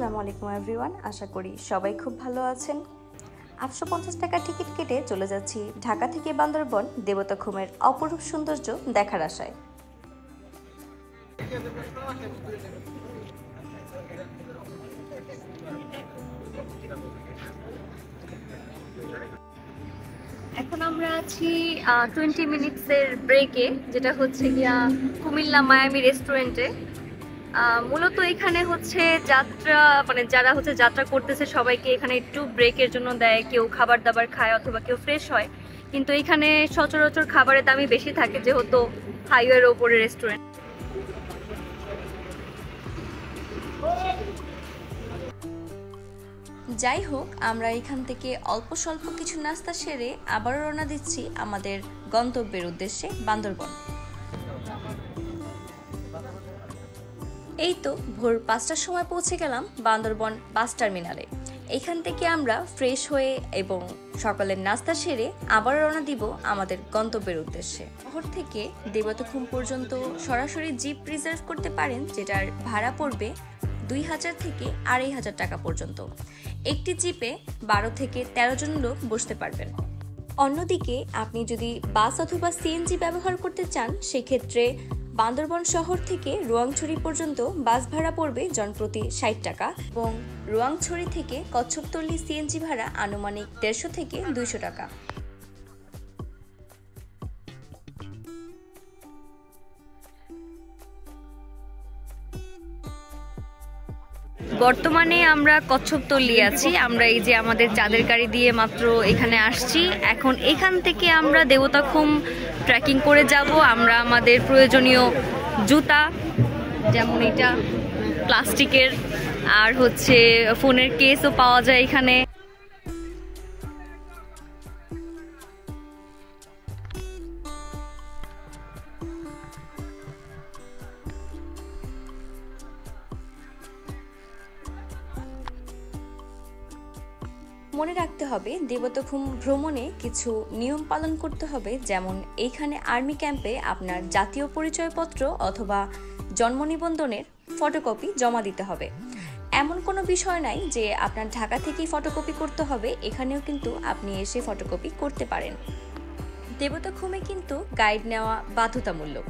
আসসালামু আলাইকুম এভরিওয়ান, আশা করি সবাই খুব ভালো আছেন। 850 টাকার টিকিট কেটে চলে যাচ্ছি ঢাকা থেকে বান্দরবন দেবতাখুমের অপরূপ সৌন্দর্য দেখার আশায়। এখন আমরা আছি 20 মিনিটসের ব্রেকে, যেটা হচ্ছে গিয়া কুমিল্লা মায়ামি রেস্টুরেন্টে। মূলত এখানে হচ্ছে যাত্রা যারা হচ্ছে যাত্রা করতেছে সবাইকে এখানে একটু ব্রেকের জন্য দেয়, কেউ খাবার দাবার খায় অথবা কেউ ফ্রেশ হয়। কিন্তু এখানে সচরাচর খাবারের দামই বেশি থাকে যেহেতু হাইওয়ের ওপরে রেস্টুরেন্ট। যাই হোক, আমরা এখান থেকে অল্প স্বল্প কিছু নাস্তা সেরে আবারও রওনা দিচ্ছি আমাদের গন্তব্যের উদ্দেশ্যে বান্দরবন। এই তো ভোর 5টার সময় পৌঁছে গেলাম বান্দরবন বাস টার্মিনালে। এখান থেকে আমরা ফ্রেশ হয়ে এবং সকালের নাস্তা সেরে আবার রওনা দিব আমাদের গন্তব্যের উদ্দেশ্যে। শহর থেকে দেবতাখুম পর্যন্ত সরাসরি জিপ রিজার্ভ করতে পারেন, যেটার ভাড়া পড়বে 2000 থেকে 2500 টাকা পর্যন্ত। একটি জিপে 12 থেকে 13 জন লোক বসতে পারবেন। অন্যদিকে আপনি যদি বাস অথবা সিএনজি ব্যবহার করতে চান, সেক্ষেত্রে বান্দরবন শহর থেকে রোয়াংছড়ি পর্যন্ত বাস ভাড়া পড়বে জনপ্রতি 60 টাকা এবং রোয়াংছড়ি থেকে কচ্ছপতলী সিএনজি ভাড়া আনুমানিক 150 থেকে 200 টাকা। বর্তমানে আমরা কচ্ছপতলী আছি। আমরা এই যে আমাদের চাঁদের গাড়ি দিয়ে মাত্র এখানে আসছি। এখন এখান থেকে আমরা দেবতাখুম ট্রেকিং করে যাব। আমরা আমাদের প্রয়োজনীয় জুতা, যেমন এটা প্লাস্টিকের, আর হচ্ছে ফোনের কেসও পাওয়া যায় এখানে। মনে রাখতে হবে দেবতাখুম ভ্রমণে কিছু নিয়ম পালন করতে হবে, যেমন এইখানে আর্মি ক্যাম্পে আপনার জাতীয় পরিচয়পত্র অথবা জন্ম নিবন্ধনের ফটোকপি জমা দিতে হবে। এমন কোনো বিষয় নাই যে আপনার ঢাকা থেকেই ফটোকপি করতে হবে, এখানেও কিন্তু আপনি এসে ফটোকপি করতে পারেন। দেবতাখুমে কিন্তু গাইড নেওয়া বাধ্যতামূলক।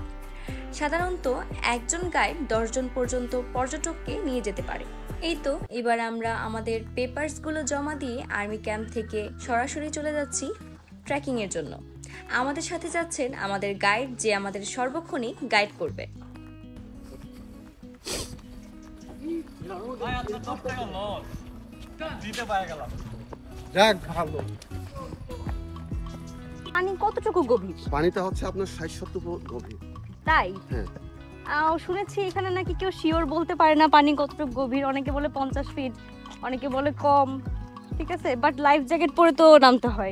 সাধারণত একজন গাইড 10 জন পর্যন্ত পর্যটককে নিয়ে যেতে পারে। এই তো এবার আমরা আমাদের পেপারসগুলো জমা দিয়ে আর্মি ক্যাম্প থেকে সরাসরি চলে যাচ্ছি ট্রেকিং এর জন্য। আমাদের সাথে যাচ্ছেন আমাদের গাইড, যে আমাদের সর্বক্ষণই গাইড করবে। পানি কতটুকু গভীর? পানিটা হচ্ছে আপনার 60-70 ফুট গভীর। তাই? হ্যাঁ। শুনেছি এখানে নাকি কেউ শিওর বলতে পারে না পানি কতটুকু গভীর। অনেকে বলে 50 ফিট, অনেকে বলে কম। ঠিক আছে, বাট লাইফ জ্যাকেট পরে তো নামতে হয়।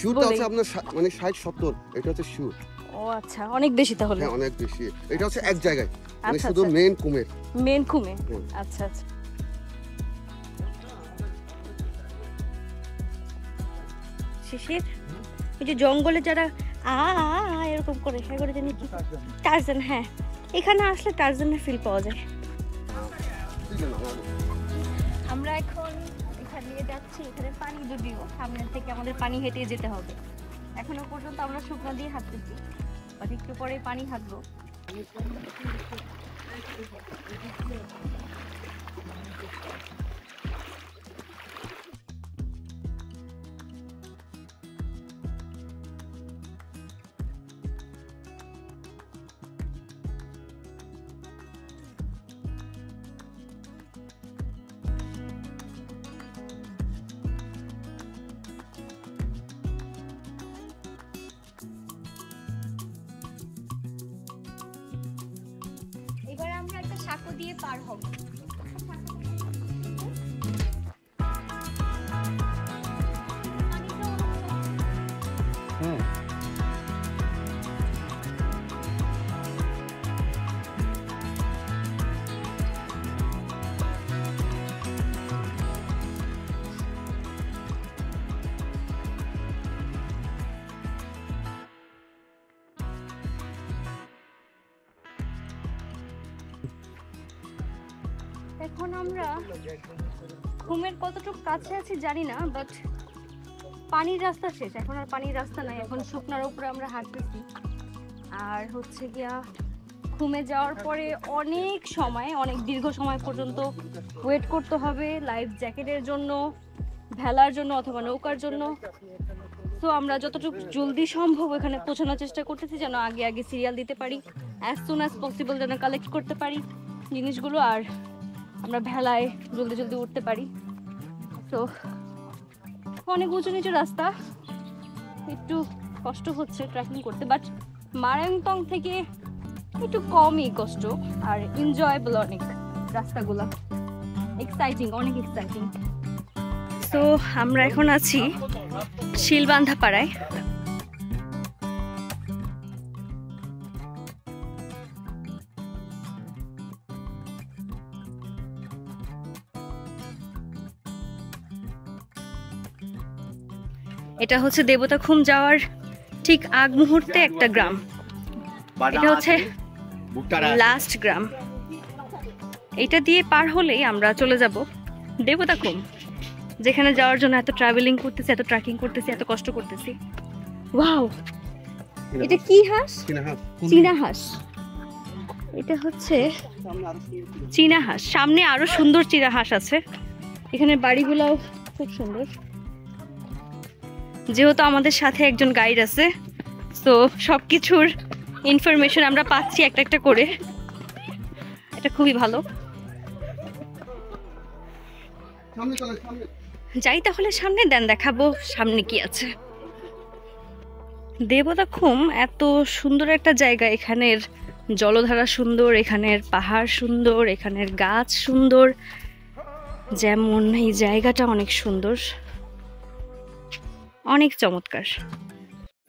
শুটটা হচ্ছে আপনার মানে 60-70, এটা হচ্ছে শুট। ও আচ্ছা, অনেক বেশি তাহলে। হ্যাঁ, অনেক বেশি। এটা হচ্ছে এক জায়গায়, মানে আচ্ছা, শুধু আচ্ছা। মেন কুমে। আচ্ছা আচ্ছা। শিশির, এই যে জঙ্গলে যারা এরকম করে সেগুলো জানি কি টার্জান। হ্যাঁ, এখানে আসলে টার্জানের ফিল পাওয়া যায়। আমরা এখন এখানে যাচ্ছি, এখানে পানি, যদিও সামনে থেকে আমাদের পানি হেঁটে যেতে হবে। এখনো পর্যন্ত আমরা শুকনো দিয়ে হাঁটতেছি, বাট একটু পরে পানি হাঁটবো। এবার আমরা একটা সাঁকো দিয়ে পার হব। এখন আমরা ঘুমের কতটুকু কাছে আছি জানি না, বাট পানির রাস্তা শেষ, এখন আর পানির রাস্তা নাই, এখন শুকনার উপরে আমরা হাঁটতেছি। আর হচ্ছে গিয়া ঘুমে যাওয়ার পরে অনেক সময়, অনেক দীর্ঘ সময় পর্যন্ত ওয়েট করতে হবে লাইফ জ্যাকেটের জন্য, ভেলার জন্য অথবা নৌকার জন্য। তো আমরা যতটুকু জলদি সম্ভব এখানে পৌঁছানোর চেষ্টা করতেছি, যেন আগে আগে সিরিয়াল দিতে পারি, অ্যাজ সুন অ্যাজ পসিবল যেন কালেক্ট করতে পারি জিনিসগুলো, আর আমরা ভেলায় জলদি জলদি উঠতে পারি। তো অনেক উঁচু নিচু রাস্তা, একটু কষ্ট হচ্ছে ট্রেকিং করতে, বাট মারাংতং থেকে একটু কমই কষ্ট আর এনজয়েবল অনেক রাস্তাগুলো, এক্সাইটিং, অনেক এক্সাইটিং। তো আমরা এখন আছি শিলবান্ধা পাড়ায়। এটা হচ্ছে দেবতাখুম যাওয়ার ঠিক আগ মুহূর্তে একটা গ্রাম, এটা হচ্ছে লাস্ট গ্রাম। এটা দিয়ে পার হলেই আমরা চলে যাব দেবতাখুম, যেখানে যাওয়ার জন্য এত ট্রাভেলিং করতেছি, এত ট্রেকিং করতেছি, এত কষ্ট করতেছি। ওয়াও, এটা কি হাঁস? চীনা হাঁস। এটা হচ্ছে চীনা হাঁস। সামনে আরো সুন্দর চীনা হাঁস আছে। এখানে বাড়িগুলোও খুব সুন্দর। যেহেতু আমাদের সাথে একজন গাইড আছে, তো সবকিছুর ইনফরমেশন আমরা পাচ্ছি একটা একটা করে, এটা খুবই ভালো। যাই তাহলে সামনে, দেন দেখাবো সামনে কি আছে। দেবতাখুম এত সুন্দর একটা জায়গা, এখানের জলধারা সুন্দর, এখানের পাহাড় সুন্দর, এখানের গাছ সুন্দর, যেমন এই জায়গাটা অনেক সুন্দর, অনেক চমৎকার।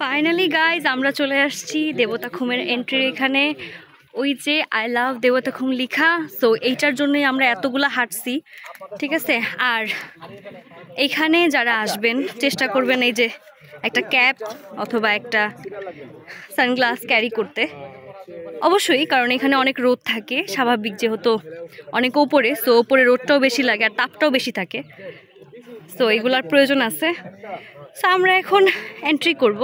ফাইনালি গাইজ আমরা চলে আসছি দেবতাখুমের এন্ট্রির এখানে। ওই যে আই লাভ দেবতাখুম লেখা, সো এইটার জন্যই আমরা এতগুলা হাঁটছি, ঠিক আছে। আর এখানে যারা আসবেন চেষ্টা করবেন এই যে একটা ক্যাপ অথবা একটা সানগ্লাস ক্যারি করতে, অবশ্যই, কারণ এখানে অনেক রোদ থাকে, স্বাভাবিক, যেহেতু অনেক ওপরে, সো ওপরে রোদটাও বেশি লাগে আর তাপটাও বেশি থাকে, সো এগুলার প্রয়োজন আছে। সো আমরা এখন এন্ট্রি করব।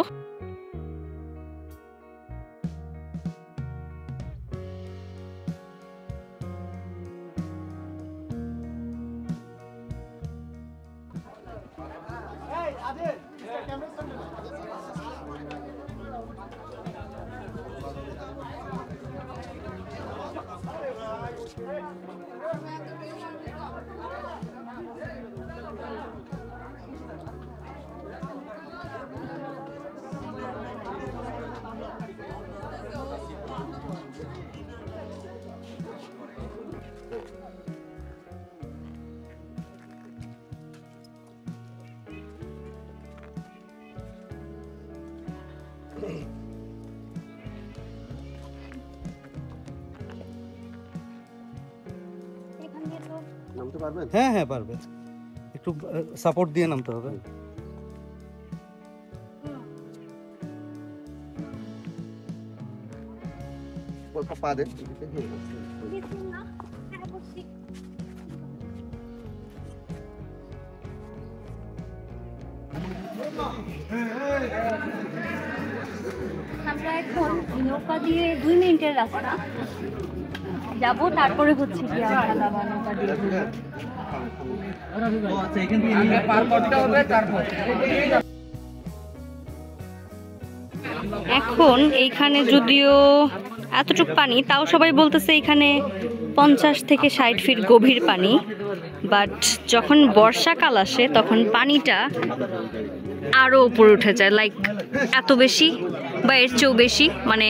নামতে পারবেন? হ্যাঁ হ্যাঁ পারবে, একটু সাপোর্ট দিয়ে নামতে হবে। পা দেন। আমরা এখন নৌকা দিয়ে 2 মিনিটের রাস্তা যাব, তারপরে হচ্ছে গিয়া ভেলা বা নৌকা দিয়ে এখন এইখানে যদিও এতটুক পানি, তাও সবাই বলতেছে এখানে 50 থেকে 60 ফিট গভীর পানি, বাট যখন বর্ষাকাল আসে তখন পানিটা আরো উপরে উঠে যায়, লাইক এত বেশি বা এর চেয়েও বেশি, মানে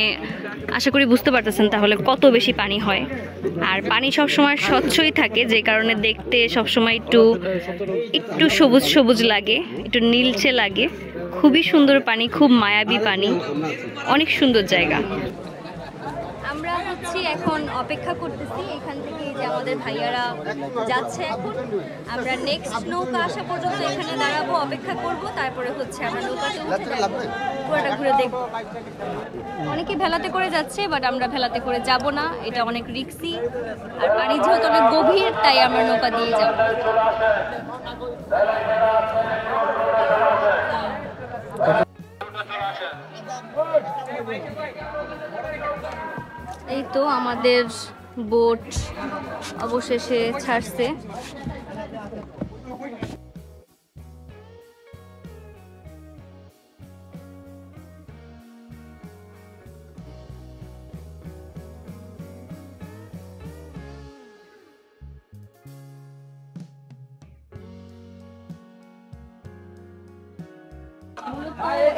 আশা করি বুঝতে পারতেছেন তাহলে কত বেশি পানি হয়। আর পানি সবসময় স্বচ্ছই থাকে, যে কারণে দেখতে সবসময় একটু সবুজ সবুজ লাগে, একটু নীলচে লাগে। খুবই সুন্দর পানি, খুব মায়াবী পানি, অনেক সুন্দর জায়গা। আমরা হচ্ছি এখন অপেক্ষা করতেছি, এখান থেকে এই যে আমাদের ভাইয়ারা যাচ্ছে এখন। আমরা নেক্সট নৌকা আসা পর্যন্ত এখানে দাঁড়াবো, অপেক্ষা করব, তারপরে হচ্ছে আমরা নৌকাতে উঠে পুরোটা ঘুরে দেখব। অনেকে ভেলাতে করে যাচ্ছে, বাট আমরা ভেলাতে করে যাব না, এটা অনেক রিস্কি। আর পানি যেহেতু অনেক গভীর, তাই আমরা নৌকা দিয়ে যাব। এই তো আমাদের বোট অবশেষে ছাড়ছে।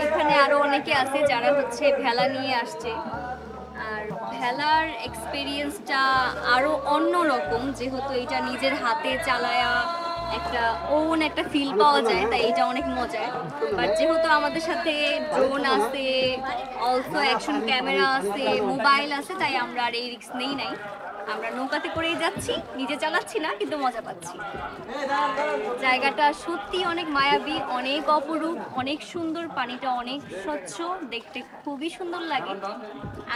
এখানে আরো অনেকে আছে যারা হচ্ছে ভেলা নিয়ে আসছে। আর ভেলার এক্সপেরিয়েন্সটা আরো অন্যরকম, যেহেতু এটা নিজের হাতে চালায়া একটা ফিল পাওয়া যায়, তাই এটা অনেক মজার। বাট যেহেতু আমাদের সাথে ড্রোন আছে, অলসো অ্যাকশন ক্যামেরা আছে, মোবাইল আছে, তাই আমরা আর এই রিস্ক নেই নাই। আমরা নৌকাতে করেই যাচ্ছি, নিজে চালাচ্ছি না, কিন্তু মজা পাচ্ছি। জায়গাটা সত্যি অনেক মায়াবী, অনেক অপরূপ, অনেক সুন্দর। পানিটা অনেক স্বচ্ছ, দেখতে খুবই সুন্দর লাগে।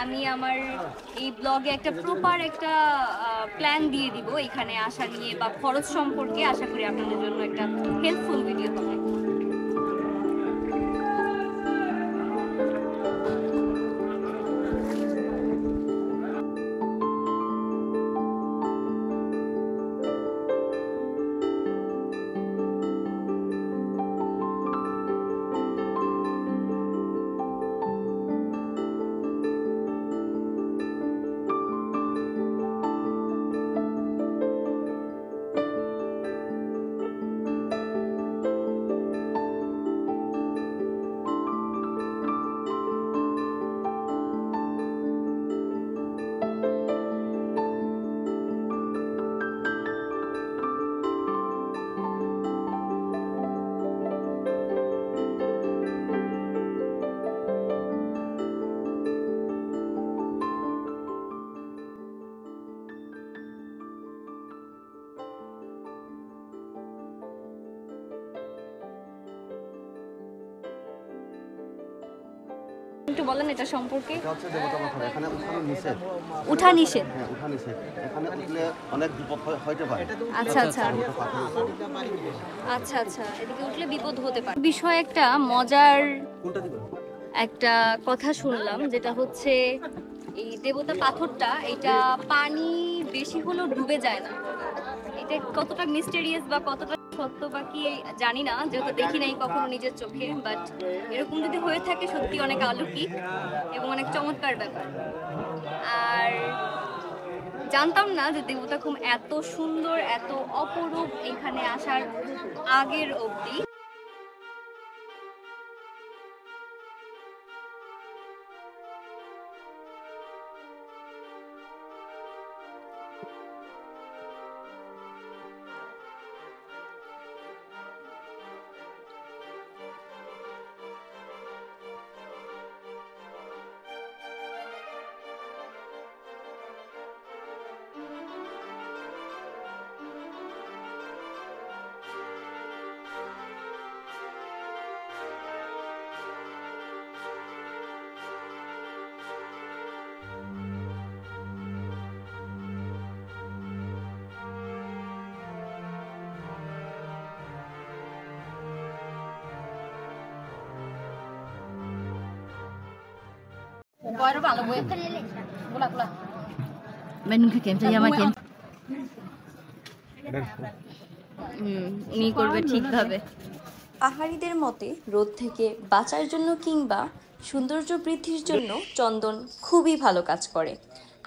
আমি আমার এই ব্লগে একটা প্রপার একটা প্ল্যান দিয়ে দিব এখানে আসা নিয়ে বা খরচ সম্পর্কে। আশা করি আপনাদের জন্য একটা হেল্পফুল ভিডিও হবে। একটু বলেন এটা সম্পর্কে। এটা হচ্ছে দেবতা পাথর, এখানে উঠানো নিষেধ। উঠা নিষেধ? হ্যাঁ, উঠা নিষেধ। এখানে উঠলে অনেক বিপদ হইতে পারে। আচ্ছা আচ্ছা আচ্ছা আচ্ছা, এদিকে উঠলে বিপদ হতে পারে। বিষয় একটা মজার একটা কথা শুনলাম, যেটা হচ্ছে এই দেবতা পাথরটা, এটা পানি বেশি হলেও ডুবে যায় না। এটা কতটা মিস্টেরিয়াস বা কতটা সত্য বা কি জানি না, যেহেতু দেখি নাই কখনো নিজের চোখে। বাট এরকম যদি হয়ে থাকে, সত্যি অনেক অলৌকিক এবং অনেক চমৎকার ব্যাপার। আর জানতাম না যে দেবতাখুম এত সুন্দর, এত অপরূপ এখানে আসার আগের অবধি। উনি করবে ঠিকভাবে। পাহাড়িদের মতে রোদ থেকে বাঁচার জন্য কিংবা সৌন্দর্য বৃদ্ধির জন্য চন্দন খুবই ভালো কাজ করে।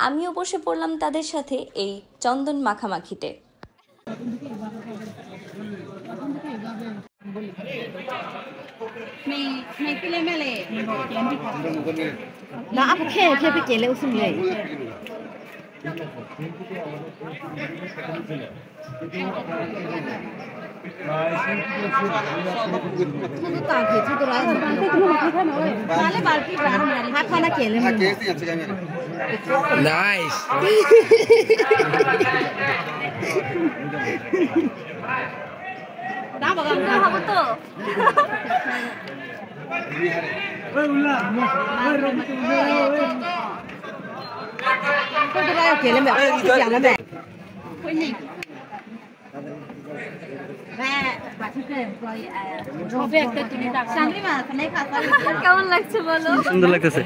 আমিও বসে পড়লাম তাদের সাথে এই চন্দন মাখামাখিতে। 나 아프 캐 ቄ레 웃음래. ทุกการเขตทุกร้านมาเลยบาร์กี้ร้านฮักพานาเกลเลย হ্যাঁ কেসি আছে ক্যামেরা Nice. না বাবা না হবে তোทุกร้านเกลเลยแบบอย่างนั้นแหละแม่บัตรที่เกิดปล่อยহবে একটা তুমি সামনে মা ফনে খাতা কেমন লাগছে বলো সুন্দর লাগতেছে।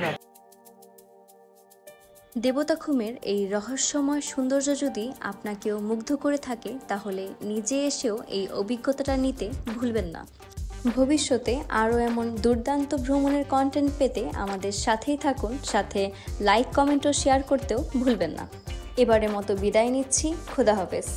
দেবতা খুমের এই রহস্যময় সৌন্দর্য যদি আপনাকেও মুগ্ধ করে থাকে তাহলে নিজে এসেও এই অভিজ্ঞতাটা নিতে ভুলবেন না। ভবিষ্যতে আরও এমন দুর্দান্ত ভ্রমণের কন্টেন্ট পেতে আমাদের সাথেই থাকুন, সাথে লাইক কমেন্ট ও শেয়ার করতেও ভুলবেন না। এবারের মতো বিদায় নিচ্ছি, খোদা হাফেজ।